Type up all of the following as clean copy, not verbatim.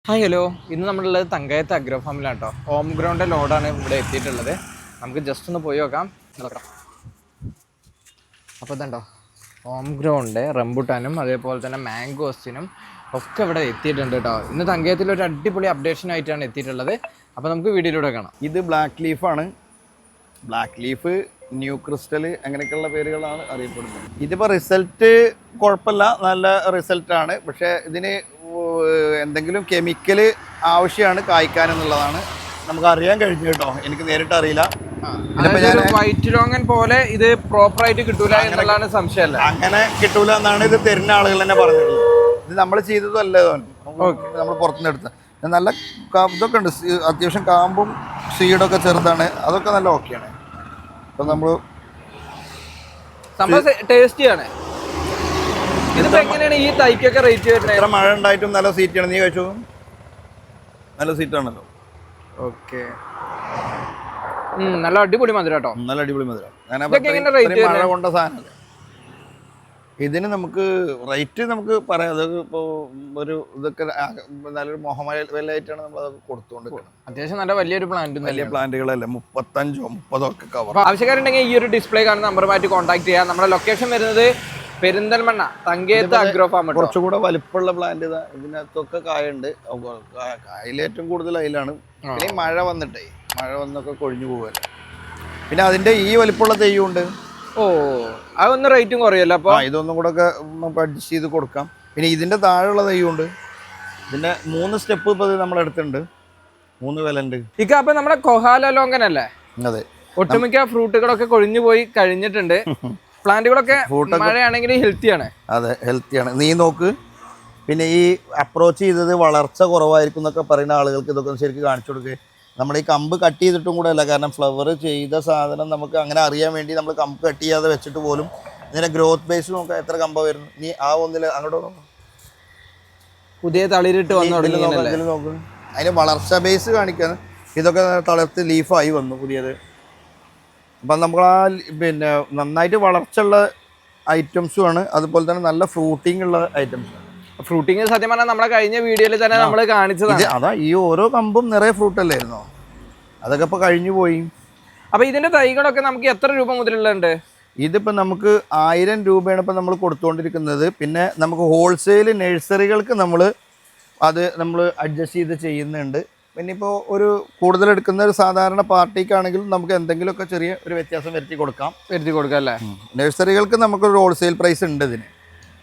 Hi hello, ഇന്ന് നമ്മളുള്ളത് തങ്കയത്ത് agro ഫാമിലാണ് കേട്ടോ. ഹോം ഗ്രൗണ്ട് ലോഡാണ് ഇവിടെ എത്തിയിട്ടുള്ളത്. നമുക്ക് ജസ്റ്റ് ഒന്ന് പോയി നോക്കാം. അപ്പോൾ ഇതുണ്ടോ, ഹോം ഗ്രൗണ്ട് റംബുട്ടാനും അതേപോലെ തന്നെ മാംഗോസിനും ഒക്കെ ഇവിടെ എത്തിയിട്ടുണ്ട് കേട്ടോ. ഇന്ന് തങ്കയത്തിൽ ഒരു അടിപൊളി അപ്ഡേഷനായിട്ടാണ് എത്തിയിട്ടുള്ളത്. അപ്പോൾ നമുക്ക് വീഡിയോയിലൂടെ കാണാം. ഇത് ബ്ലാക്ക് ലീഫാണ്. ബ്ലാക്ക് ലീഫ്, ന്യൂ ക്രിസ്റ്റൽ അങ്ങനെയൊക്കെയുള്ള പേരുകളാണ് അറിയപ്പെടുന്നത്. ഇതിപ്പോൾ റിസൾട്ട് കുഴപ്പമില്ല, നല്ല റിസൾട്ടാണ്. പക്ഷേ ഇതിന് എന്തെങ്കിലും കെമിക്കൽ ആവശ്യമാണ് കായ്ക്കാനെന്നുള്ളതാണ് നമുക്ക് അറിയാൻ കഴിഞ്ഞു കേട്ടോ. എനിക്ക് നേരിട്ട് അറിയില്ല. വൈറ്റ് ലോങ്ങൻ പോലെ ഇത് പ്രോപ്പറായിട്ട് കിട്ടൂല എന്നുള്ളതാണ് സംശയമല്ല. അങ്ങനെ കിട്ടൂല എന്നാണ് ഇത് തരുന്ന ആളുകൾ തന്നെ പറഞ്ഞിട്ടുള്ളത്. ഇത് നമ്മൾ ചെയ്തതല്ലേ, നമ്മൾ പുറത്തുനിന്ന് എടുത്ത നല്ല ഇതൊക്കെ ഉണ്ട്. അത്യാവശ്യം കാമ്പും സീഡൊക്കെ ചെറുതാണ്. അതൊക്കെ നല്ല ഓക്കെയാണ്. അപ്പം നമ്മൾ ടേസ്റ്റിയാണ്. ഇതിപ്പോ എങ്ങനെയാണ് ഈ തൈക്കൊക്കെ റേറ്റ് വരുന്നത്? എത്ര മഴ ഉണ്ടായിട്ടും നല്ല സീറ്റാണ്. നീ കഴിച്ചു, നല്ല സീറ്റാണല്ലോ. ഓക്കെ, നല്ല അടിപൊളി മധുരം കേട്ടോ. നല്ല അടിപൊളി മധുരം. മഴ കൊണ്ട സാധനമല്ലേ. ഇതിന് നമുക്ക് റേറ്റ് നമുക്ക് പറയാം. അത് ഇപ്പോൾ ഒരു ഇതൊക്കെ നല്ലൊരു വിലയായിട്ടാണ് നമ്മൾ അത് കൊടുത്തുകൊണ്ടിരിക്കുന്നത്. അത്യാവശ്യം നല്ല വലിയൊരു പ്ലാന്റ്, വലിയ പ്ലാന്റുകളല്ലേ, 35 30 ഒക്കെ കവർ. ആവശ്യക്കാരുണ്ടെങ്കിൽ ഈ ഒരു ഡിസ്പ്ലേ കാണുന്ന നമ്പറുമായിട്ട് കോൺടാക്ട് ചെയ്യാം. നമ്മുടെ ലൊക്കേഷൻ വരുന്നത് പെരിന്തൽമണ്ണ തങ്കയത്ത് അഗ്രോ ഫാം. കുറച്ചുകൂടെ വലിപ്പമുള്ള പ്ലാന്റ് ഇതാ. ഇതിനകത്തൊക്കെ കായുണ്ട്. കായൽ ഏറ്റവും കൂടുതൽ അതിലാണ്. പിന്നെ മഴ വന്നൊക്കെ കൊഴിഞ്ഞു പോവല്ലേ. പിന്നെ അതിന്റെ ഈ വലിപ്പമുള്ള തെയ്യുണ്ട്. ഓ, അതൊന്ന് റേറ്റും കുറയല്ലോ. അപ്പൊ ഇതൊന്നും കൂടെ ഒക്കെ അഡ്ജസ്റ്റ് ചെയ്ത് കൊടുക്കാം. പിന്നെ ഇതിന്റെ താഴെയുള്ള തെയ്യുണ്ട്. ഇതിന്റെ 3 സ്റ്റെപ്പ് ഇപ്പൊ നമ്മൾ എടുത്തിട്ടുണ്ട്. 3 വില ഉണ്ട്. അപ്പൊ നമ്മുടെ കൊഹാല ലോങ്കൻ അല്ലേ? അതെ. ഒട്ടുമിക്ക ഫ്രൂട്ടുകളൊക്കെ കൊഴിഞ്ഞു പോയി കഴിഞ്ഞിട്ടുണ്ട്. പ്ലാന്റുകളൊക്കെ മഴയാണെങ്കിൽ ഹെൽത്തിയാണ്. അതെ, ഹെൽത്തിയാണ്. നീ നോക്ക്. പിന്നെ ഈ അപ്രോച്ച് ചെയ്തത് വളർച്ച കുറവായിരിക്കും എന്നൊക്കെ പറയുന്ന ആളുകൾക്ക് ഇതൊക്കെ ശരിക്കും കാണിച്ചു കൊടുക്കുക. നമ്മുടെ ഈ കമ്പ് കട്ട് ചെയ്തിട്ടും കൂടെ അല്ല. കാരണം ഫ്ലവർ ചെയ്ത സാധനം നമുക്ക് അങ്ങനെ അറിയാൻ വേണ്ടി നമ്മൾ കമ്പ് കട്ട് ചെയ്യാതെ വെച്ചിട്ട് പോലും ഇതിന്റെ ഗ്രോത്ത് ബേസ് നോക്കാം. എത്ര കമ്പ വരുന്നു. നീ ആ ഒന്നില് അങ്ങോട്ട് നോക്കും. പുതിയ തളിരിട്ട് നോക്ക്. അതിന് വളർച്ച ബേസ് കാണിക്കാൻ ഇതൊക്കെ തളർത്ത് ലീഫായി വന്നു പുതിയത്. അപ്പം നമ്മൾ പിന്നെ നന്നായിട്ട് വളർച്ചയുള്ള ഐറ്റംസും ആണ്. അതുപോലെ തന്നെ നല്ല ഫ്രൂട്ടിങ് ഉള്ള ഐറ്റംസ്. ഫ്രൂട്ടിങ് സത്യം പറഞ്ഞാൽ നമ്മളെ കഴിഞ്ഞ വീഡിയോയിൽ തന്നെ നമ്മൾ കാണിച്ചതാണ്. അതാ, ഈ ഓരോ കമ്പും നിറയെ ഫ്രൂട്ട് അല്ലായിരുന്നോ? അതൊക്കെ ഇപ്പൊ കഴിഞ്ഞു പോയി. അപ്പൊ ഇതിന്റെ തൈകളൊക്കെ നമുക്ക് എത്ര രൂപ മുതലുണ്ട്? ഇതിപ്പോ നമുക്ക് 1000 രൂപയാണ് ഇപ്പൊ നമ്മൾ കൊടുത്തുകൊണ്ടിരിക്കുന്നത്. പിന്നെ നമുക്ക് ഹോൾസെയിൽ നഴ്സറികൾക്ക് നമ്മൾ അഡ്ജസ്റ്റ് ചെയ്ത് ചെയ്യുന്നുണ്ട്. പിന്നെ ഇപ്പോൾ ഒരു കൂടുതൽ എടുക്കുന്ന ഒരു സാധാരണ പാർട്ടിക്കാണെങ്കിലും നമുക്ക് എന്തെങ്കിലുമൊക്കെ ചെറിയ ഒരു വ്യത്യാസം വരുത്തി കൊടുക്കാം അല്ലേ? നഴ്സറികൾക്ക് നമുക്കൊരു ഹോൾസെയിൽ പ്രൈസ് ഉണ്ട്. ഇതിന്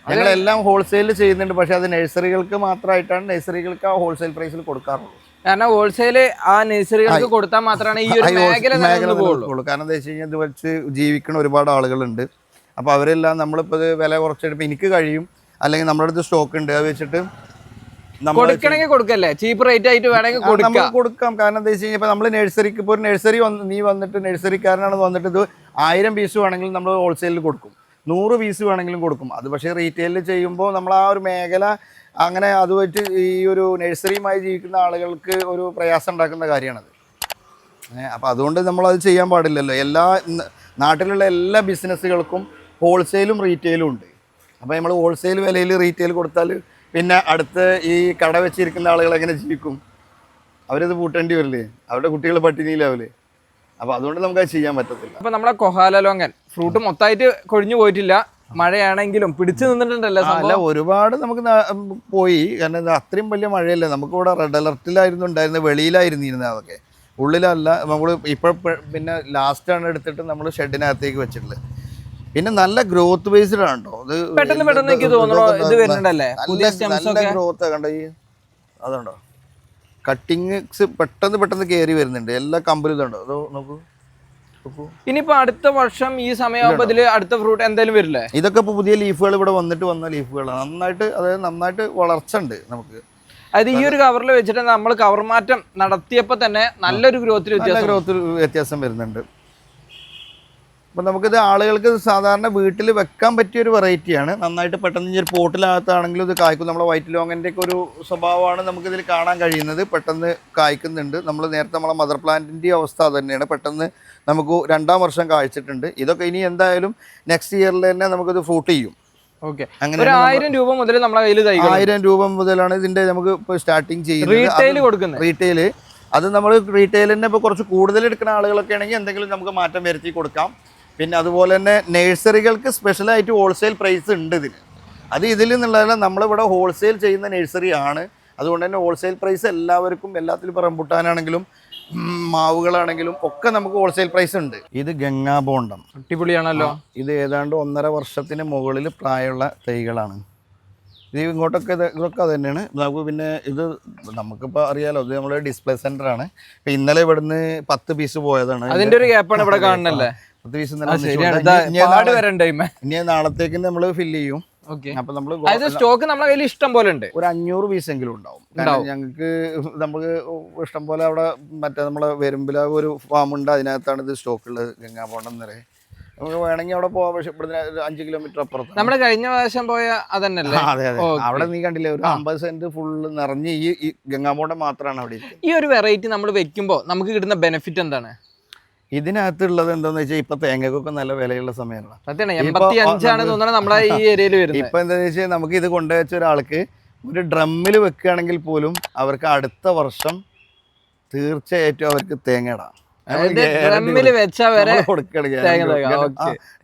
ഞങ്ങളെല്ലാം ഹോൾസെയിൽ ചെയ്യുന്നുണ്ട്. പക്ഷെ അത് നഴ്സറികൾക്ക് മാത്രമായിട്ടാണ്. നഴ്സറികൾക്ക് ആ ഹോൾസെയിൽ പ്രൈസിൽ കൊടുക്കാറുള്ളൂ. കാരണം ഹോൾസെയിൽ ആ നഴ്സറികൾക്ക് കൊടുത്താൽ മാത്രമാണ് ഈ ഒരു മേഖല പോകുള്ളൂ. കാരണം എന്താ വെച്ച് കഴിഞ്ഞാൽ ഇത് വെച്ച് ജീവിക്കുന്ന ഒരുപാട് ആളുകളുണ്ട്. അപ്പോൾ അവരെല്ലാം നമ്മളിപ്പോൾ ഇത് വില കുറച്ചെടുപ്പോൾ എനിക്ക് കഴിയും, അല്ലെങ്കിൽ നമ്മുടെ അടുത്ത് സ്റ്റോക്ക് ഉണ്ട്, അത് വെച്ചിട്ട് കൊടുക്കണമെങ്കിൽ കൊടുക്കല്ലേ, ചീപ്പ് റേറ്റ് ആയിട്ട് വേണമെങ്കിൽ കൊടുക്കാം. കാരണം എന്താ വെച്ച് കഴിഞ്ഞാൽ ഇപ്പോൾ നമ്മൾ നഴ്സറിക്ക് ഇപ്പോൾ ഒരു നഴ്സറി നീ വന്നിട്ട് നഴ്സറിക്കാരനാണ് വന്നിട്ട് ഇത് 1000 പീസ് വേണമെങ്കിൽ നമ്മൾ ഹോൾസെയിലിൽ കൊടുക്കും, 100 പീസ് വേണമെങ്കിലും കൊടുക്കും. അത് പക്ഷേ റീറ്റെയിലിൽ ചെയ്യുമ്പോൾ നമ്മൾ ആ ഒരു മേഖല അങ്ങനെ അത് വെച്ച് ഈ ഒരു നഴ്സറിയുമായി ജീവിക്കുന്ന ആളുകൾക്ക് ഒരു പ്രയാസം ഉണ്ടാക്കുന്ന കാര്യമാണത്. അപ്പോൾ അതുകൊണ്ട് നമ്മളത് ചെയ്യാൻ പാടില്ലല്ലോ. നാട്ടിലുള്ള എല്ലാ ബിസിനസ്സുകൾക്കും ഹോൾസെയിലും റീറ്റെയിലും ഉണ്ട്. അപ്പോൾ നമ്മൾ ഹോൾസെയിൽ വിലയിൽ റീറ്റെയിൽ കൊടുത്താൽ പിന്നെ അടുത്ത് ഈ കട വെച്ചിരിക്കുന്ന ആളുകൾ എങ്ങനെ ജീവിക്കും? അവരത് പൂട്ടേണ്ടി വരില്ലേ? അവരുടെ കുട്ടികൾ പട്ടിണിയിലാവില്ലേ? അപ്പോൾ അതുകൊണ്ട് നമുക്കത് ചെയ്യാൻ പറ്റത്തില്ല. അപ്പോൾ നമ്മുടെ കൊഹാല ലോങ്കൻ ഫ്രൂട്ട് മൊത്തമായിട്ട് കൊഴിഞ്ഞു പോയിട്ടില്ല. മഴയാണെങ്കിലും പിടിച്ചു നിന്നിട്ടുണ്ടല്ലോ. അല്ല, ഒരുപാട് നമുക്ക് പോയി. കാരണം അത്രയും വലിയ മഴയല്ലേ. നമുക്കിവിടെ റെഡ് അലർട്ടിലായിരുന്നു ഉണ്ടായിരുന്നത്, വെളിയിലായിരുന്നിരുന്നത്. അതൊക്കെ ഉള്ളിലല്ല. നമ്മൾ പിന്നെ ലാസ്റ്റാണ് എടുത്തിട്ട് നമ്മൾ ഷെഡിനകത്തേക്ക് വെച്ചിട്ടുള്ളത്. പിന്നെ നല്ല ഗ്രോത്ത് ബേസ്ഡ് ആണ് കേട്ടോ. അത് പെട്ടെന്ന് എനിക്ക് തോന്നുന്നു ഇത് വരുന്നുണ്ടല്ലേ, നല്ല ഗ്രോത്ത് കണ്ട. ഈ അതുണ്ടോ കട്ടിങ്സ് പെട്ടെന്ന് കയറി വരുന്നുണ്ട്. എല്ലാ കമ്പലും ഇതുണ്ടോ, അതോ നോക്കൂ. ഇനിയിപ്പോ അടുത്ത വർഷം ഈ സമയമാകുമ്പോ ഇതില് അടുത്ത ഫ്രൂട്ട് എന്തായാലും വരില്ലേ? ഇതൊക്കെ ഇപ്പൊ പുതിയ ലീഫുകൾ ഇവിടെ വന്ന ലീഫുകളാണ്. നന്നായിട്ട് വളർച്ച ഉണ്ട് നമുക്ക്. അത് ഈ ഒരു കവറിൽ വെച്ചിട്ട് നമ്മൾ കവർ മാറ്റം നടത്തിയപ്പോ തന്നെ നല്ലൊരു ഗ്രോത്ത് വ്യത്യാസം വരുന്നുണ്ട്. അപ്പം നമുക്കിത് ആളുകൾക്ക് സാധാരണ വീട്ടിൽ വെക്കാൻ പറ്റിയൊരു വെറൈറ്റിയാണ്. നന്നായിട്ട് പെട്ടെന്ന് ഒരു പോട്ടിനകത്താണെങ്കിലും ഇത് കായ്ക്കും. നമ്മുടെ വൈറ്റ് ലോങ്ങൻ്റെ ഒക്കെ ഒരു സ്വഭാവമാണ് നമുക്കിതിൽ കാണാൻ കഴിയുന്നത്. പെട്ടെന്ന് കായ്ക്കുന്നുണ്ട്. നേരത്തെ നമ്മളെ മദർ പ്ലാന്റിൻ്റെ അവസ്ഥ അത് തന്നെയാണ്. പെട്ടെന്ന് നമുക്ക് 2ാം വർഷം കായ്ച്ചിട്ടുണ്ട്. ഇതൊക്കെ ഇനി എന്തായാലും നെക്സ്റ്റ് ഇയറിൽ തന്നെ നമുക്കിത് ഫ്രൂട്ട് ചെയ്യും. ഓക്കെ, ഒരു 1000 രൂപ മുതൽ നമ്മളെ കയ്യിൽ തൈകൾ 1000 രൂപ മുതലാണ് ഇതിന്റെ നമുക്ക് ഇപ്പോൾ സ്റ്റാർട്ടിങ് ചെയ്യുന്നത്. റീറ്റെയിൽ കൊടുക്കുന്നത്. റീറ്റെയില് അത് നമ്മൾ റീറ്റെയിലിനെ ഇപ്പോൾ കുറച്ച് കൂടുതൽ എടുക്കുന്ന ആളുകളൊക്കെ ആണെങ്കിൽ എന്തെങ്കിലും നമുക്ക് മാറ്റം വരുത്തി കൊടുക്കാം. പിന്നെ അതുപോലെ തന്നെ നഴ്സറികൾക്ക് സ്പെഷ്യലായിട്ട് ഹോൾസെയിൽ പ്രൈസ് ഉണ്ട് ഇതിന്. അത് ഇതിൽ നിന്നുള്ളതല്ല, നമ്മളിവിടെ ഹോൾസെയിൽ ചെയ്യുന്ന നഴ്സറി ആണ്. അതുകൊണ്ട് തന്നെ ഹോൾസെയിൽ പ്രൈസ് എല്ലാവർക്കും, എല്ലാത്തിലും ഇപ്പോൾ റംബുട്ടാനാണെങ്കിലും മാവുകളാണെങ്കിലും ഒക്കെ നമുക്ക് ഹോൾസെയിൽ പ്രൈസ് ഉണ്ട്. ഇത് ഗംഗാബോണ്ടം, അടിപൊളിയാണല്ലോ. ഇത് ഏതാണ്ട് 1.5 വർഷത്തിന് മുകളിൽ പ്രായമുള്ള തൈകളാണ്. ഇത് ഇങ്ങോട്ടൊക്കെ ഇതൊക്കെ അത് തന്നെയാണ് നമുക്ക്. പിന്നെ ഇത് നമുക്കിപ്പോൾ അറിയാലോ, ഇത് നമ്മുടെ ഡിസ്പ്ലേ സെന്റർ ആണ്. ഇപ്പം ഇന്നലെ ഇവിടുന്ന് 10 പീസ് പോയതാണ്. അതിന്റെ ഒരു ഗ്യാപ്പാണ് ഇവിടെ കാണുന്നല്ലേ. 10 പീസ് ഇനി നാളത്തേക്ക് നമ്മൾ ഫില്ല് ചെയ്യും. അപ്പൊ നമ്മള് സ്റ്റോക്ക് നമ്മുടെ കയ്യിൽ ഇഷ്ടം പോലെ ഉണ്ട്. ഒരു 500 പീസ് എങ്കിലും ഉണ്ടാവും. ഞങ്ങൾക്ക് നമുക്ക് ഇഷ്ടം പോലെ അവിടെ മറ്റേ നമ്മളെ വരുമ്പില ഒരു ഫാം ഉണ്ട്, അതിനകത്താണ് ഇത് സ്റ്റോക്ക് ഉള്ളത്. ഗംഗാബോണ്ടം നിറയെ നമുക്ക് വേണമെങ്കിൽ അവിടെ പോവാം. പക്ഷെ ഇവിടുന്ന് 5 കിലോമീറ്റർ അപ്പുറത്ത് നമ്മള് കഴിഞ്ഞ പ്രാവശ്യം പോയ അതന്നല്ലേ. അതെ അതെ, അവിടെ നീ കണ്ടില്ലേ, ഒരു 50 സെന്റ് ഫുള്ള് നിറഞ്ഞ് ഈ ഗംഗാബോണ്ടം മാത്രമാണ് അവിടെ ഇരിക്കുന്നത്. ഈ ഒരു വെറൈറ്റി നമ്മൾ വെക്കുമ്പോൾ നമുക്ക് കിട്ടുന്ന ബെനിഫിറ്റ് എന്താണ്? ഇതിനകത്തുള്ളത് എന്താന്ന് വെച്ചാൽ ഇപ്പൊ തേങ്ങക്കൊക്കെ നല്ല വിലയുള്ള സമയമാണ്. നമ്മളെ ഈ ഏരിയയിൽ വരുന്നത്. ഇപ്പൊ എന്താന്ന് വെച്ചാൽ നമുക്ക് ഇത് കൊണ്ടുവച്ച ഒരാൾക്ക് ഒരു ഡ്രമ്മിൽ വെക്കുകയാണെങ്കിൽ പോലും അവർക്ക് അടുത്ത വർഷം തീർച്ചയായിട്ടും അവർക്ക് തേങ്ങ ഇടാം.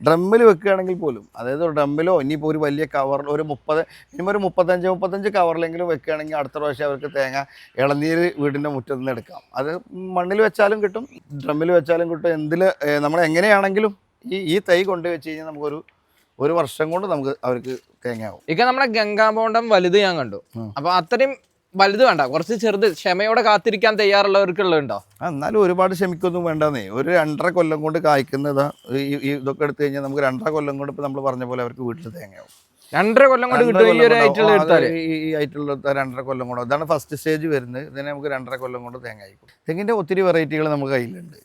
ഡ്രമ്മിൽ വെക്കുകയാണെങ്കിൽ പോലും, അതായത് ഡ്രമ്മിലോ ഇനിയിപ്പോൾ ഒരു വലിയ കവറിൽ ഒരു 35 കവറിലെങ്കിലും വെക്കുകയാണെങ്കിൽ അടുത്ത പ്രാവശ്യം അവർക്ക് തേങ്ങ ഇളനീര് വീടിൻ്റെ മുറ്റത്ത് നിന്ന് എടുക്കാം. അത് മണ്ണിൽ വെച്ചാലും കിട്ടും, ഡ്രമ്മിൽ വെച്ചാലും കിട്ടും. നമ്മൾ എങ്ങനെയാണെങ്കിലും ഈ തൈ കൊണ്ടുവച്ച് കഴിഞ്ഞാൽ നമുക്കൊരു വർഷം കൊണ്ട് നമുക്ക് അവർക്ക് തേങ്ങയാവും. ഇక നമ്മുടെ ഗംഗാബോണ്ടം വലുത് ഞാൻ കണ്ടു. അപ്പൊ അത്രയും വലുത് വേണ്ട, കുറച്ച് ചെറുത് ക്ഷമയോടെ കാത്തിരിക്കാൻ തയ്യാറുള്ളവർക്കുള്ളതുണ്ടോ? എന്നാലും ഒരുപാട് ക്ഷമിക്കൊന്നും വേണ്ടെന്നേ. ഒരു 2.5 കൊല്ലം കൊണ്ട് കായ്ക്കുന്നതാ. ഇതൊക്കെ എടുത്തു കഴിഞ്ഞാൽ നമുക്ക് 2.5 കൊല്ലം കൊണ്ട് ഇപ്പൊ നമ്മൾ പറഞ്ഞ പോലെ അവർക്ക് വീട്ടിൽ തേങ്ങയാവും. 2.5 കൊല്ലം കൊണ്ട് കിട്ടും ഈ ആയിട്ടുള്ള 2.5 കൊല്ലം കൊണ്ട്. അതാണ് ഫസ്റ്റ് സ്റ്റേജ് വരുന്നത്. ഇതിനെ നമുക്ക് 2.5 കൊല്ലം കൊണ്ട് തേങ്ങ ആയിക്കും. തെങ്ങിന്റെ ഒത്തിരി വെറൈറ്റികൾ നമുക്ക് കയ്യിലുണ്ട്.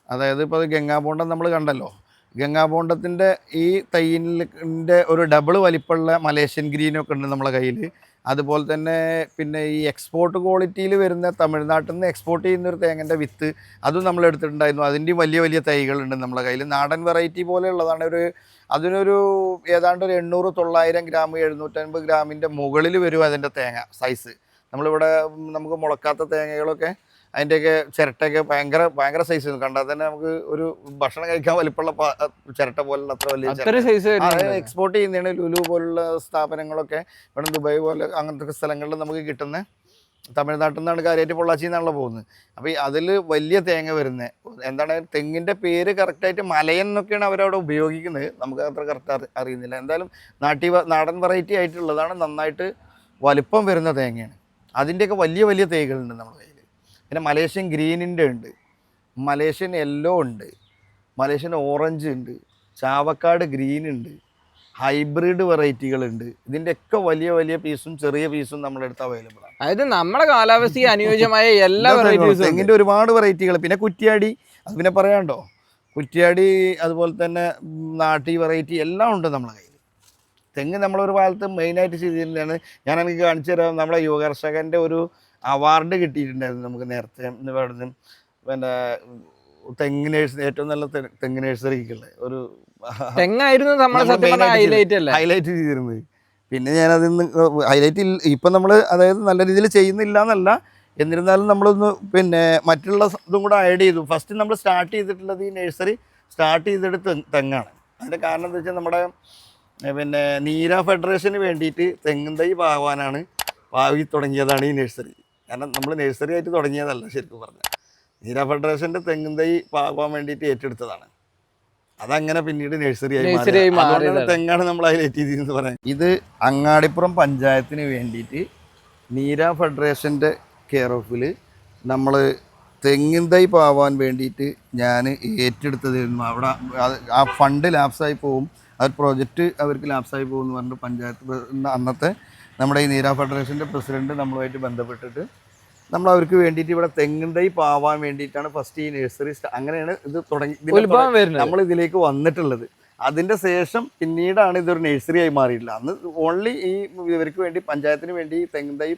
അതായത് ഇപ്പോൾ ഗംഗാബോണ്ടം നമ്മൾ കണ്ടല്ലോ. ഗംഗാബോണ്ടത്തിന്റെ ഈ തൈയിൻ്റെ ഒരു ഡബിൾ വലിപ്പമുള്ള മലേഷ്യൻ ഗ്രീനൊക്കെ ഉണ്ട് നമ്മളെ കയ്യിൽ. അതുപോലെ തന്നെ പിന്നെ ഈ എക്സ്പോർട്ട് ക്വാളിറ്റിയിൽ വരുന്ന തമിഴ്നാട്ടിൽ നിന്ന് എക്സ്പോർട്ട് ചെയ്യുന്ന ഒരു തേങ്ങൻ്റെ വിത്ത് അതും നമ്മൾ എടുത്തിട്ടുണ്ടായിരുന്നു. അതിൻ്റെയും വലിയ വലിയ തൈകളുണ്ട് നമ്മളെ കയ്യിൽ. നാടൻ വെറൈറ്റി പോലെയുള്ളതാണ്. അതിനൊരു ഏതാണ്ട് ഒരു 800-900 ഗ്രാം 750 ഗ്രാമിൻ്റെ മുകളിൽ വരും അതിൻ്റെ തേങ്ങ സൈസ്. നമ്മളിവിടെ നമുക്ക് മുളക്കാത്ത തേങ്ങകളൊക്കെ അതിൻ്റെയൊക്കെ ചിരട്ടയൊക്കെ ഭയങ്കര സൈസ് കണ്ടാൽ തന്നെ നമുക്ക് ഒരു ഭക്ഷണം കഴിക്കാൻ വലിപ്പമുള്ള ചിരട്ട പോലുള്ള അത്ര വലിയ സൈസ് എക്സ്പോർട്ട് ചെയ്യുന്നതാണ്. ലുലു പോലുള്ള സ്ഥാപനങ്ങളൊക്കെ ഇവിടെ ദുബായ് പോലെ അങ്ങനത്തെ സ്ഥലങ്ങളിൽ നമുക്ക് കിട്ടുന്ന, തമിഴ്നാട്ടിൽ നിന്നാണ് കാര്യമായിട്ട് പൊള്ളാച്ചിയിൽ നിന്നാണല്ലോ പോകുന്നത്. അപ്പോൾ അതിൽ വലിയ തേങ്ങ വരുന്നത് എന്താണ്, തെങ്ങിൻ്റെ പേര് കറക്റ്റായിട്ട് മലയൻ എന്നൊക്കെയാണ് അവരവിടെ ഉപയോഗിക്കുന്നത്. നമുക്ക് അത്ര കറക്റ്റ് അറിയുന്നില്ല. എന്തായാലും നാടൻ വെറൈറ്റി ആയിട്ടുള്ളതാണ്, നന്നായിട്ട് വലിപ്പം വരുന്ന തേങ്ങയാണ്. അതിൻ്റെയൊക്കെ വലിയ വലിയ തൈകളുണ്ട് നമ്മുടെ കയ്യിൽ. പിന്നെ മലേഷ്യൻ ഗ്രീനിൻ്റെ ഉണ്ട്, മലേഷ്യൻ യെല്ലോ ഉണ്ട്, മലേഷ്യൻ ഓറഞ്ച് ഉണ്ട്, ചാവക്കാട് ഗ്രീൻ ഉണ്ട്, ഹൈബ്രിഡ് വെറൈറ്റികളുണ്ട്. ഇതിൻ്റെയൊക്കെ വലിയ വലിയ പീസും ചെറിയ പീസും നമ്മുടെ അടുത്ത് അവൈലബിൾ ആണ്. അതായത് നമ്മുടെ കാലാവസ്ഥയ്ക്ക് അനുയോജ്യമായ എല്ലാ വെറൈറ്റീസും തെങ്ങിൻ്റെ ഒരുപാട് വെറൈറ്റികൾ. പിന്നെ കുറ്റ്യാടി, അത് പിന്നെ പറയാണ്ടോ, കുറ്റ്യാടി അതുപോലെ തന്നെ നാട്ടി വെറൈറ്റി എല്ലാം ഉണ്ട് നമ്മുടെ കയ്യിൽ. തെങ്ങ് നമ്മളൊരു കാലത്ത് മെയിനായിട്ട് ചെയ്തിട്ടുണ്ടാണ്. ഞാൻ എനിക്ക് കാണിച്ചു തരാം. നമ്മുടെ യുവകർഷകൻ്റെ ഒരു അവാർഡ് കിട്ടിയിട്ടുണ്ടായിരുന്നു നമുക്ക് നേരത്തെ. ഇവിടുന്ന് പിന്നെ തെങ്ങ് നഴ്സറി, ഏറ്റവും നല്ല തെങ്ങ് നഴ്സറിക്കുള്ള ഒരു ഹൈലൈറ്റ് ചെയ്തിരുന്നത്. പിന്നെ ഞാനതിൽ നിന്ന് ഹൈലൈറ്റ് ഇപ്പം നമ്മൾ അതായത് നല്ല രീതിയിൽ ചെയ്യുന്നില്ല എന്നല്ല, എന്നിരുന്നാലും നമ്മളൊന്ന് പിന്നെ മറ്റുള്ള ഇതും കൂടെ ആഡ് ചെയ്തു. ഫസ്റ്റ് നമ്മൾ സ്റ്റാർട്ട് ചെയ്തിട്ടുള്ളത് ഈ നഴ്സറി സ്റ്റാർട്ട് ചെയ്തെടുത്ത് തെങ്ങാണ്. അതിൻ്റെ കാരണം എന്താ വെച്ചാൽ നമ്മുടെ പിന്നെ നീര ഫെഡറേഷന് വേണ്ടിയിട്ട് തെങ്ങും തൈ പാവാനാണ് തുടങ്ങിയതാണ് ഈ നഴ്സറി. കാരണം നമ്മൾ നഴ്സറി ആയിട്ട് തുടങ്ങിയതല്ല ശരിക്കും പറഞ്ഞാൽ. നീര ഫെഡറേഷൻ്റെ തെങ്ങും തൈ പാവാൻ വേണ്ടിയിട്ട് ഏറ്റെടുത്തതാണ്. അതങ്ങനെ പിന്നീട് നഴ്സറിയായി മാറി. തെങ്ങാണ് നമ്മൾ ഹൈലൈറ്റ് ചെയ്തിരുന്നു പറയാൻ. ഇത് അങ്ങാടിപ്പുറം പഞ്ചായത്തിന് വേണ്ടിയിട്ട് നീര ഫെഡറേഷൻ്റെ കെയർ ഓഫിൽ നമ്മൾ തെങ്ങിൻ തൈ പാവാൻ വേണ്ടിയിട്ട് ഞാൻ ഏറ്റെടുത്തതായിരുന്നു. അവിടെ ആ ഫണ്ട് ലാപ്സായി പോകും, ആ പ്രോജക്റ്റ് അവർക്ക് ലാപ്സായി പോകും എന്ന് പറഞ്ഞിട്ട് പഞ്ചായത്ത് അന്നത്തെ നമ്മുടെ ഈ നീര ഫെഡറേഷൻ്റെ പ്രസിഡൻറ്റ് നമ്മളുമായിട്ട് ബന്ധപ്പെട്ടിട്ട് നമ്മൾ അവർക്ക് വേണ്ടിയിട്ട് ഇവിടെ തെങ്ങിൻ തൈ പാവാൻ വേണ്ടിയിട്ടാണ് ഫസ്റ്റ് ഈ നഴ്സറി അങ്ങനെയാണ് ഇത് തുടങ്ങി നമ്മൾ ഇതിലേക്ക് വന്നിട്ടുള്ളത്. അതിൻ്റെ ശേഷം പിന്നീടാണ് ഇതൊരു നഴ്സറി ആയി മാറിയിട്ടില്ല. അന്ന് ഓൺലി ഈ ഇവർക്ക് വേണ്ടി പഞ്ചായത്തിന് വേണ്ടി തെങ്ങിൻ തൈ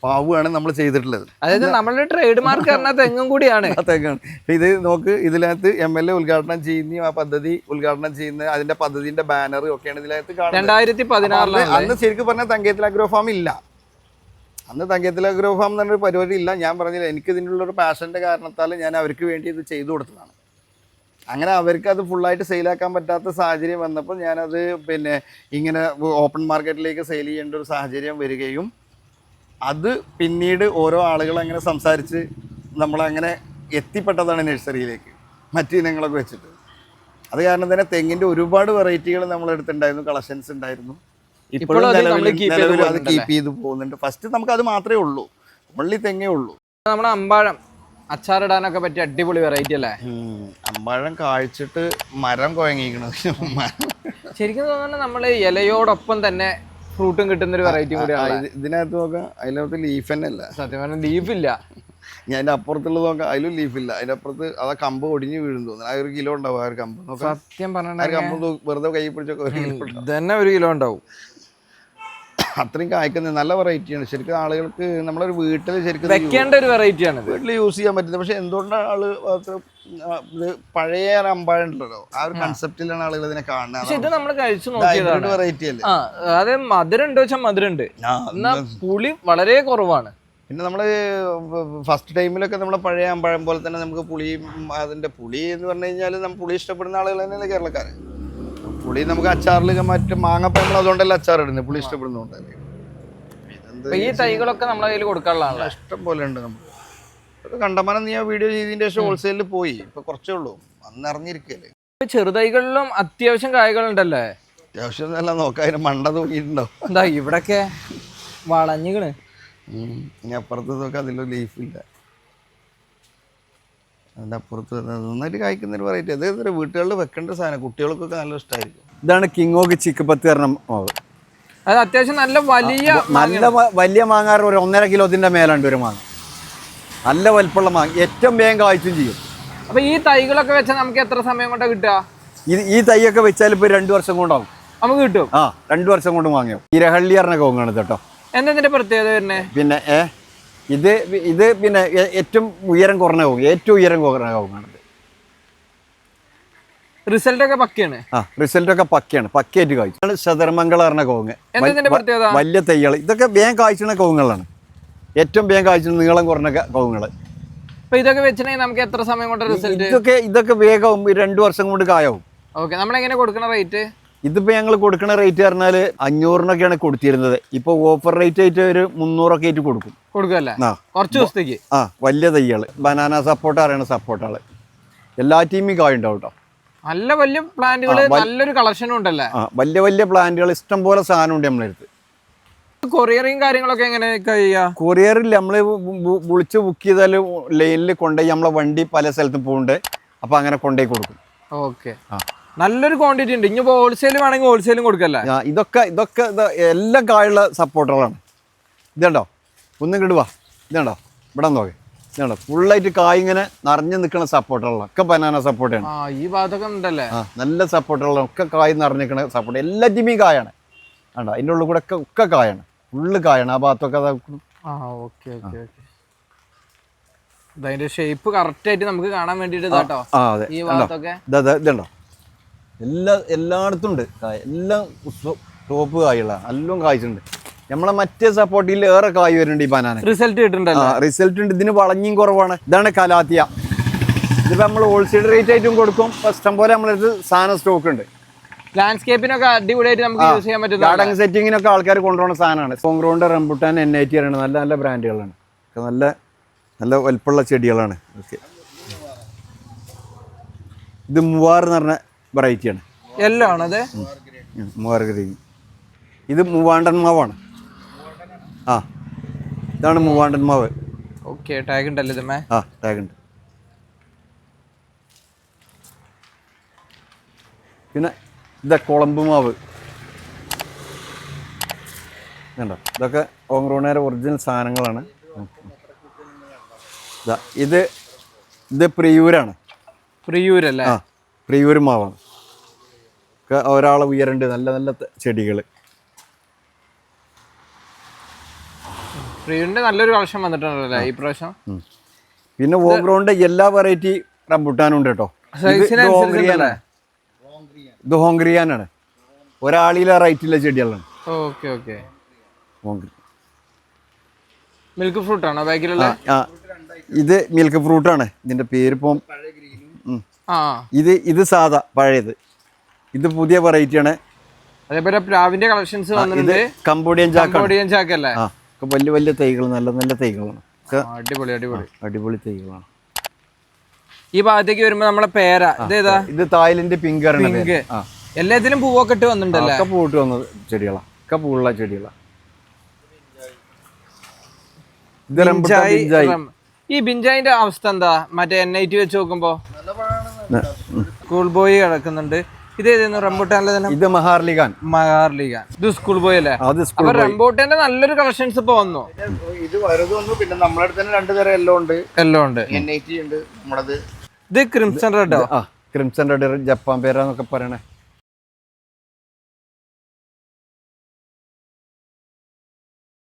പാവുകയാണ് നമ്മൾ ചെയ്തിട്ടുള്ളത്. അതായത് നമ്മളുടെ ട്രേഡ് മാർക്ക് പറഞ്ഞാൽ തെങ്ങും കൂടിയാണ്. തെങ്ങാണ്. ഇത് നോക്ക്, ഇതിനകത്ത് MLA ഉദ്ഘാടനം ചെയ്യുന്ന ആ പദ്ധതി ഉദ്ഘാടനം ചെയ്യുന്ന അതിന്റെ പദ്ധതിന്റെ ബാനർ ഒക്കെയാണ് ഇതിനകത്ത് കാണുന്നത്. 2016 അന്ന് ശരിക്കും പറഞ്ഞാൽ തങ്കയത്തിൽ അഗ്രോ ഫാം ഇല്ല. അന്ന് തങ്കയത്തിൽ അഗ്രോ ഫാം എന്ന് പറഞ്ഞൊരു പരിപാടി ഇല്ല. ഞാൻ പറഞ്ഞില്ല, എനിക്ക് ഇതിനുള്ളൊരു പാഷൻ്റെ കാരണത്താൽ ഞാൻ അവർക്ക് വേണ്ടി ഇത് ചെയ്തു കൊടുത്തതാണ്. അങ്ങനെ അവർക്ക് അത് ഫുള്ളായിട്ട് സെയിലാക്കാൻ പറ്റാത്ത സാഹചര്യം വന്നപ്പോൾ ഞാനത് പിന്നെ ഇങ്ങനെ ഓപ്പൺ മാർക്കറ്റിലേക്ക് സെയിൽ ചെയ്യേണ്ട ഒരു സാഹചര്യം വരികയും അത് പിന്നീട് ഓരോ ആളുകൾ അങ്ങനെ സംസാരിച്ച് നമ്മളങ്ങനെ എത്തിപ്പെട്ടതാണ് നഴ്സറിയിലേക്ക് മറ്റു ഇനങ്ങളൊക്കെ വെച്ചിട്ട്. അത് കാരണം തന്നെ തെങ്ങിൻ്റെ ഒരുപാട് വെറൈറ്റികൾ നമ്മളെടുത്തുണ്ടായിരുന്നു, കളക്ഷൻസ് ഉണ്ടായിരുന്നു. ഇപ്പോഴും നിലവിൽ അത് കീപ്പ് ചെയ്ത് പോകുന്നുണ്ട്. ഫസ്റ്റ് നമുക്ക് അത് മാത്രമേ ഉള്ളൂ, വള്ളി തെങ്ങേ ഉള്ളൂ. നമ്മുടെ അമ്പാഴം അച്ചാറിടാനൊക്കെ പറ്റിയ അടിപൊളി വെറൈറ്റി അല്ലേ? അമ്പാഴം കാഴ്ചിട്ട് മരം കുഴങ്ങിക്കണം. ശരിക്കും തോന്നുന്നത് നമ്മൾ ഇലയോടൊപ്പം തന്നെ ഫ്രൂട്ടും കിട്ടുന്ന ഒരു വെറൈറ്റി കൂടിയാണ്. ഇതിനകത്ത് നോക്കാം, അതിനകത്ത് ലീഫ് തന്നെ അല്ല. സത്യം പറഞ്ഞാൽ ലീഫില്ല. ഞാൻ അതിന്റെ അപ്പുറത്തുള്ളത് നോക്കാം, അതിലും ലീഫില്ല. അതിന്റെ അപ്പുറത്ത് ആ കമ്പ് ഒടിഞ്ഞ് വീഴും തോന്നുന്നു. ആ 1 കിലോ ഉണ്ടാവും ആ ഒരു കമ്പ്. സത്യം പറഞ്ഞാൽ കമ്പ് വെറുതെ കൈ പിടിച്ചൊക്കെ 1 കിലോ തന്നെ 1 കിലോ ഉണ്ടാവും. അത്രയും കായ്ക്കുന്നത് നല്ല വെറൈറ്റിയാണ്. ശരിക്കും ആളുകൾക്ക് നമ്മളൊരു വീട്ടിൽ ശരിക്കും വെക്കേണ്ട ഒരു വെറൈറ്റിയാണ്, വീട്ടിൽ യൂസ് ചെയ്യാൻ പറ്റുന്നത്. പക്ഷെ എന്തുകൊണ്ടാണ് ആള് ഇത് പഴയ അമ്പാഴം ഉണ്ടല്ലോ, ആ ഒരു കൺസെപ്റ്റിലാണ് ആളുകൾ ഇതിനെ കാണുന്നത്. പക്ഷെ ഇത് നമ്മൾ കഴിച്ചു നോക്കിയതാണ്. വെറൈറ്റി അല്ലേ? അതെ, മധുരം ഉണ്ടോ വെച്ചാൽ മധുരം ഉണ്ട്, എന്നാൽ പുളി വളരെ കുറവാണ്. പിന്നെ നമ്മൾ ഫസ്റ്റ് ടൈമിലൊക്കെ നമ്മളെ പഴയ അമ്പഴം പോലെ തന്നെ നമുക്ക് പുളിയും അതിൻ്റെ പുളി എന്ന് പറഞ്ഞു കഴിഞ്ഞാൽ നമ്മൾ പുളി ഇഷ്ടപ്പെടുന്ന ആളുകൾ തന്നെയല്ലേ കേരളക്കാർ. പുളി നമുക്ക് അച്ചാറിൽ മറ്റു മാങ്ങപ്പം നമ്മൾ അതുകൊണ്ടല്ല അച്ചാർ ഇടുന്നത്, പുളി ഇഷ്ടപ്പെടുന്നതുകൊണ്ടല്ലേ. ഈ തൈകളൊക്കെ നമ്മളെ കയ്യിൽ കൊടുക്കാനുള്ളതാണ്, ഇഷ്ടം പോലെ ഉണ്ട്. നമുക്ക് കണ്ടമാനം നീ ആ വീഡിയോ ചെയ്തതിൻ്റെ ശേഷം ഹോൾസെയിലിൽ പോയി, ഇപ്പൊ കുറച്ചേ ഉള്ളൂ, അന്ന് ഇറങ്ങിയിരിക്കല്ലേ. ചെറുതൈകളിലും അത്യാവശ്യം കായകളുണ്ടല്ലേ? അത്യാവശ്യം നല്ല നോക്കാം, അതിന് മണ്ട തൂക്കിയിട്ടുണ്ടാവും. എന്താ ഇവിടൊക്കെ വളഞ്ഞിക്കണ്. ഇനി അപ്പുറത്ത് നോക്കാം, അതിലൊരു ലീഫില്ല. അതിൻ്റെ അപ്പുറത്ത് നന്നായിട്ട് കായ്ക്കുന്നൊരു വെറൈറ്റി. അത് വീട്ടുകളിൽ വെക്കേണ്ട സാധനം, കുട്ടികൾക്കൊക്കെ നല്ല ഇഷ്ടമായിരിക്കും. ഇതാണ് കിങ് ഓഗ് ചിക്കപ്പത്തി പറഞ്ഞ മാവ്. അത് അത്യാവശ്യം നല്ല വലിയ മാങ്ങ, ഒരു 1.5 കിലോത്തിന്റെ മേലുണ്ട് ഒരു മാങ്ങ. നല്ല വലിപ്പമുള്ള മാങ്ങ, ഏറ്റവും വേഗം കായ്ച്ചും ചെയ്യും. അപ്പൊ ഈ തൈകളൊക്കെ വെച്ചാൽ നമുക്ക് എത്ര സമയം കൊണ്ടാ കിട്ടുക? ഈ തൈയൊക്കെ വെച്ചാൽ ഇപ്പൊ 2 വർഷം കൊണ്ടാവും നമുക്ക് കിട്ടും. 2 വർഷം കൊണ്ട് വാങ്ങിയോ. ഇരഹള്ളി പറഞ്ഞ കോങ്ങാണ് കേട്ടോ. എന്തിന്റെ പ്രത്യേകത തന്നെ? പിന്നെ ഇത് പിന്നെ ഏറ്റവും ഉയരം കുറഞ്ഞ കോങ്ങ്, ഏറ്റവും ഉയരം കുറഞ്ഞ കോങ്ങാണ്. റിസൾട്ട് ഒക്കെ പക്കയാണ്. റിസൾട്ട് ഒക്കെ പക്കയാണ്, പക്കയായിട്ട് കായ്ച്ചു. ശതർമംഗള പറഞ്ഞ കോങ്ങ്, വലിയ തൈകൾ. ഇതൊക്കെ വേഗം കായ്ച്ചുന്ന കോങ്ങുകളാണ്, ഏറ്റവും വേഗം കായ്ച്ചുന്ന നീളം കുറഞ്ഞ കോങ്ങുകള്. അപ്പൊ ഇതൊക്കെ വെച്ചിട്ടുണ്ടെങ്കിൽ നമുക്ക് എത്ര സമയം കൊണ്ട് റിസൾട്ട്? ഇതൊക്കെ വേഗം 2 വർഷം കൊണ്ട് കായാവും. ഓക്കെ, നമ്മളെങ്ങനെ കൊടുക്കുന്ന റേറ്റ്? ഇതിപ്പോ ഞങ്ങൾ കൊടുക്കുന്ന റേറ്റ് പറഞ്ഞാൽ 500-നൊക്കെയാണ് കൊടുത്തിരുന്നത്. ഇപ്പൊ ഓഫർ റേറ്റ് ആയിട്ട് ഒരു 300-ഒക്കെ ആയിട്ട് കൊടുക്കുമല്ലേ? കുറച്ച് ദിവസത്തേക്ക്. വലിയ തൈകള്, ബനാന സപ്പോർട്ട് അറിയണ സപ്പോർട്ടാള് എല്ലാ ടീമിൽ കായുണ്ടാവും കേട്ടോ. നല്ല വലിയ പ്ലാന്റുകൾ, നല്ലൊരു കളക്ഷനും ഉണ്ടല്ലേ? വലിയ പ്ലാന്റുകൾ ഇഷ്ടം പോലെ സാധനം ഉണ്ട് നമ്മളെടുത്ത്. കൊറിയറിങ് കാര്യങ്ങളൊക്കെ എങ്ങനെ ചെയ്യാ? കൊറിയറിൽ നമ്മള് വിളിച്ച് ബുക്ക് ചെയ്താൽ ലൈനിൽ കൊണ്ടുപോയി നമ്മളെ വണ്ടി പല സ്ഥലത്തും പോകുന്നുണ്ട്, അപ്പൊ അങ്ങനെ കൊണ്ടുപോയി കൊടുക്കും. ഓക്കെ, നല്ലൊരു ക്വാണ്ടിറ്റി ഉണ്ട്. ഇനിയിപ്പോ ഹോൾസെയിൽ വേണമെങ്കിൽ ഹോൾസെയിലും കൊടുക്കല്ലേ? ഇതൊക്കെ എല്ലാം കായുള്ള സപ്പോർട്ടറുകളാണ്. ഇതുണ്ടോ, ഒന്നും കിടുവാ. ഇതുണ്ടോ, ഇവിടെ നോക്കേ, ഇതുണ്ടോ ഫുള്ളായിട്ട് കായ് ഇങ്ങനെ നിറഞ്ഞു നിൽക്കുന്ന സപ്പോർട്ടറുകളാണ്. ഒക്കെ ബനാന സപ്പോർട്ടാണ്. ഈ ഭാഗത്തൊക്കെ ഉണ്ടല്ലേ നല്ല സപ്പോർട്ടറുകളാണ്, ഒക്കെ കായ് നിറഞ്ഞിരിക്കുന്ന സപ്പോർട്ട്. എല്ലാ ടീമിയും കായാണ്. കണ്ടോ, അതിൻ്റെ ഉള്ളിൽ കൂടെ ഒക്കെ കായാണ്, ഫുള്ള് കായാണ്. ആ ഭാഗത്തൊക്കെ അതിന്റെ ഷേപ്പ് കറക്റ്റ് ആയിട്ട് നമുക്ക് കാണാൻ വേണ്ടിട്ട് കേട്ടോ. ഈ ഭാഗത്തൊക്കെ ഇതുണ്ടോ, എല്ലായിടത്തും ഉണ്ട് കായ്. എല്ലാം ടോപ്പ് കായുള്ളതാണ്, എല്ലാം കായ്ച്ചിട്ടുണ്ട്. നമ്മളെ മറ്റേ സപ്പോർട്ടിൽ ഏറെ കായ് വരുന്നുണ്ട്. ഈ ബനാന റിസൾട്ട് കിട്ടുന്നുണ്ട്, റിസൾട്ട് ഉണ്ട്. ഇതിന് വളഞ്ഞും കുറവാണ്. ഇതാണ് കലാത്തിയ. ഇതിപ്പോ നമ്മൾ ഹോൾസെയിൽ റേറ്റ് ആയിട്ടും കൊടുക്കും. ഇഷ്ടം പോലെ നമ്മളടുത്ത് സാധനം സ്റ്റോക്ക് ഉണ്ട്. ലാൻഡ്സ്കേപ്പിനൊക്കെ അടിപൊളിയായിട്ട് നമുക്ക് യൂസ് ചെയ്യാൻ പറ്റും. ഗാർഡൻ സെറ്റിങ്ങിനൊക്കെ ആൾക്കാർ കൊണ്ടുപോകുന്ന സാധനമാണ്. സോങ്ക്രോണ്ട്, റംബുട്ടാൻ, NIT ആണ്. നല്ല നല്ല ബ്രാൻഡുകളാണ്, നല്ല വലുപ്പമുള്ള ചെടികളാണ്. ഓക്കെ, ഇത് മൂവാർ എന്ന് പറഞ്ഞ വെറൈറ്റിയാണ്. എല്ലാം ആണത്. മൂവാർ ഗ്രീൻ. ഇത് മൂവാണ്ടൻ മാവാണ്. ഇതാണ് മൂവാണ്ടൻ മാവ്. ഓക്കെ, ടാഗ് ഉണ്ടല്ലോ ഇതമ്മേ? ടാഗ് ഉണ്ട്. പിന്നെ കുളമ്പ് മാവ് കണ്ടോ. ഇതൊക്കെ ഓങ്ക്രോണേരെ ഒറിജിനൽ സാധനങ്ങളാണ്. ഇത് പ്രിയൂരാണ്. പ്രിയൂരല്ലേ? പ്രിയൂർ മാവാണ്. ഒക്കെ ഒരാളെ ഉയരണ്ട്. നല്ല നല്ല ചെടികൾ. പ്രീവിന്റെ നല്ലൊരു കളക്ഷൻ വന്നിട്ടുണ്ടല്ലേ ഈ പ്രാവശ്യം. പിന്നെ ഓവറോണ്ട് എല്ലാ വെറൈറ്റി റംബുട്ടാനും ഉണ്ട് കേട്ടോ. ഇത് ഹോങ്ക്രിയാനാണ്. ഒരാളിലെ റൈറ്റിലെ ചെടികളാണ്. Okay okay. മിൽക്ക് ഫ്രൂട്ട് ആണോ ബാക്കിലുള്ള? ഇത് മിൽക്ക് ഫ്രൂട്ടാണ്. ഇതിന്റെ പേര് ഇപ്പം ഇത് സാധാ പഴയത്. ഇത് പുതിയ വെറൈറ്റി ആണ്. അതേപോലെ പ്ലാവിന്റെ കളക്ഷൻസ് വന്നിട്ടുണ്ട്. കംബോഡിയൻ ചാക്കല്ലേ? വലിയ വലിയ തൈകൾ, നല്ല നല്ല തൈകളാണ്. അടിപൊളി അടിപൊളി അടിപൊളി തൈകളാണ്. ഈ ഭാഗത്തേക്ക് വരുമ്പോ നമ്മളെ പേര ഇതേതാ? ഇത് തായ്ലൻഡ് പിങ്ക്. എല്ലാത്തിലും പൂവൊക്കെ ഇട്ട് വന്നിട്ടുണ്ടല്ലേ? പൂവിട്ട് വന്നത് ചെടികളാ. ഒക്കെ പൂവുള്ള ചെടികളാ. ഈ ബിഞ്ചായിന്റെ അവസ്ഥ എന്താ? മറ്റേ NIT വെച്ച് നോക്കുമ്പോ സ്കൂൾ ബോയ് കിടക്കുന്നുണ്ട്. ഇത് ഏതായിരുന്നു റംബൂട്ടാനിലെ തന്നെ? ഇത് മഹാർലിഗാൻ. ഇത് സ്കൂൾ ബോയ് അല്ലേ? അപ്പൊ റംബൂട്ടാന്റെ നല്ലൊരു കളക്ഷൻസ് ഇപ്പൊ വന്നു. ഇത് വന്നു. പിന്നെ നമ്മുടെ അടുത്ത് തന്നെ 2 തരം എല്ലാം ഉണ്ട്. NIT ഉണ്ട്. ഇത് crimson red. Crimson red, Japan പേര എന്നൊക്കെ പറയണേ.